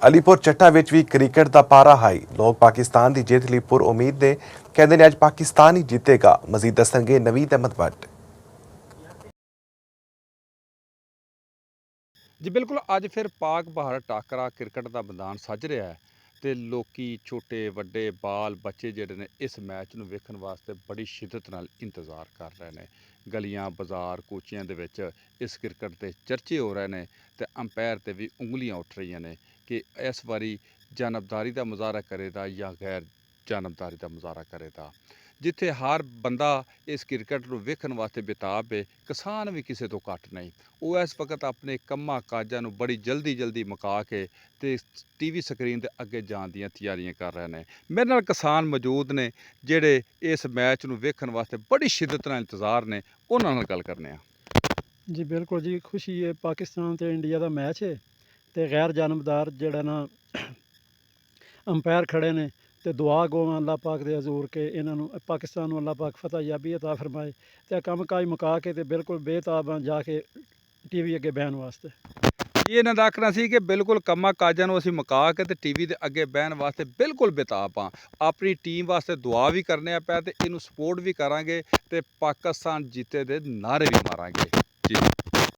ਅਲੀਪੁਰ ਚੱਟਾ ਵਿੱਚ ਵੀ ਕ੍ਰਿਕਟ ਦਾ ਪਾਰਾ ਹਾਈ। ਲੋਕ ਪਾਕਿਸਤਾਨ ਦੀ ਜਿੱਤ ਲਈ ਪੁਰ ਉਮੀਦ ਨੇ। ਕਹਿੰਦੇ ਨੇ ਅੱਜ ਪਾਕਿਸਤਾਨ ਹੀ ਜਿੱਤੇਗਾ। ਮਜ਼ੀਦ ਦੱਸਣਗੇ ਨਵੀਦ ਅਹਿਮਦ ਭੱਟ। ਜੀ ਬਿਲਕੁਲ, ਅੱਜ ਫਿਰ ਪਾਕ ਭਾਰਤ ਟਾਕਰਾ ਕ੍ਰਿਕਟ ਦਾ ਮੈਦਾਨ ਸੱਜ ਰਿਹਾ ਹੈ ਤੇ ਲੋਕੀ ਛੋਟੇ ਵੱਡੇ ਬਾਲ ਬੱਚੇ ਜਿਹੜੇ ਨੇ ਇਸ ਮੈਚ ਨੂੰ ਵੇਖਣ ਵਾਸਤੇ ਬੜੀ ਸ਼ਿੱਦਤ ਨਾਲ ਇੰਤਜ਼ਾਰ ਕਰ ਰਹੇ ਨੇ। ਗਲੀਆਂ ਬਾਜ਼ਾਰ ਕੂਚਿਆਂ ਦੇ ਵਿੱਚ ਇਸ ਕ੍ਰਿਕਟ ਦੇ ਚਰਚੇ ਹੋ ਰਹੇ ਨੇ ਤੇ ਅੰਪਾਇਰ ਤੇ ਵੀ ਉਂਗਲੀਆਂ ਉੱਠ ਰਹੀਆਂ ਨੇ ਕਿ ਇਸ ਵਾਰੀ ਜਾਨਬਦਾਰੀ ਦਾ ਮੁਜ਼ਾਹਰਾ ਕਰੇਗਾ ਜਾਂ ਗੈਰ ਜਾਨਬਦਾਰੀ ਦਾ ਮੁਜ਼ਾਹਰਾ ਕਰੇਗਾ। ਜਿੱਥੇ ਹਰ ਬੰਦਾ ਇਸ ਕ੍ਰਿਕਟ ਨੂੰ ਵੇਖਣ ਵਾਸਤੇ ਬੇਤਾਬ ਹੈ, ਕਿਸਾਨ ਵੀ ਕਿਸੇ ਤੋਂ ਘੱਟ ਨਹੀਂ। ਉਹ ਇਸ ਵਕਤ ਆਪਣੇ ਕੰਮਾਂ ਕਾਜਾਂ ਨੂੰ ਬੜੀ ਜਲਦੀ ਮੁਕਾ ਕੇ ਤੇ ਟੀਵੀ ਸਕਰੀਨ ਦੇ ਅੱਗੇ ਜਾਣ ਦੀਆਂ ਤਿਆਰੀਆਂ ਕਰ ਰਹੇ ਨੇ। ਮੇਰੇ ਨਾਲ ਕਿਸਾਨ ਮੌਜੂਦ ਨੇ ਜਿਹੜੇ ਇਸ ਮੈਚ ਨੂੰ ਵੇਖਣ ਵਾਸਤੇ ਬੜੀ ਸ਼ਿੱਦਤ ਨਾਲ ਇੰਤਜ਼ਾਰ ਨੇ। ਉਹਨਾਂ ਨਾਲ ਗੱਲ ਕਰਨੇ ਆ। जी बिल्कुल जी, खुशी है। पाकिस्तान ते इंडिया का मैच है तो गैर जानबदार जड़ा ना अंपायर खड़े ने तो दुआ गो अल्लाह पाक दे हजूर के इन्हों पाकिस्तान अल्लाह पाक फतह याबी अता फरमाए तो कम काज मुका के तो बिल्कुल बेताब जाके टीवी अगे बहन वास्ते। ਇਹਨਾਂ ਦਾ ਆਖਣਾ ਸੀ ਕਿ ਬਿਲਕੁਲ ਕੰਮਾਂ ਕਾਜਾਂ ਨੂੰ ਅਸੀਂ ਮੁਕਾ ਕੇ ਤੇ ਟੀਵੀ ਦੇ ਅੱਗੇ ਬਹਿਣ ਵਾਸਤੇ ਬਿਲਕੁਲ ਬੇਤਾਬ ਹਾਂ। ਆਪਣੀ ਟੀਮ ਵਾਸਤੇ ਦੁਆ ਵੀ ਕਰਨੇ ਆ ਪਿਆ ਤੇ ਇਹਨੂੰ ਸਪੋਰਟ ਵੀ ਕਰਾਂਗੇ ਤੇ ਪਾਕਿਸਤਾਨ ਜਿੱਤੇ ਦੇ ਨਾਅਰੇ ਵੀ ਮਾਰਾਂਗੇ ਜੀ।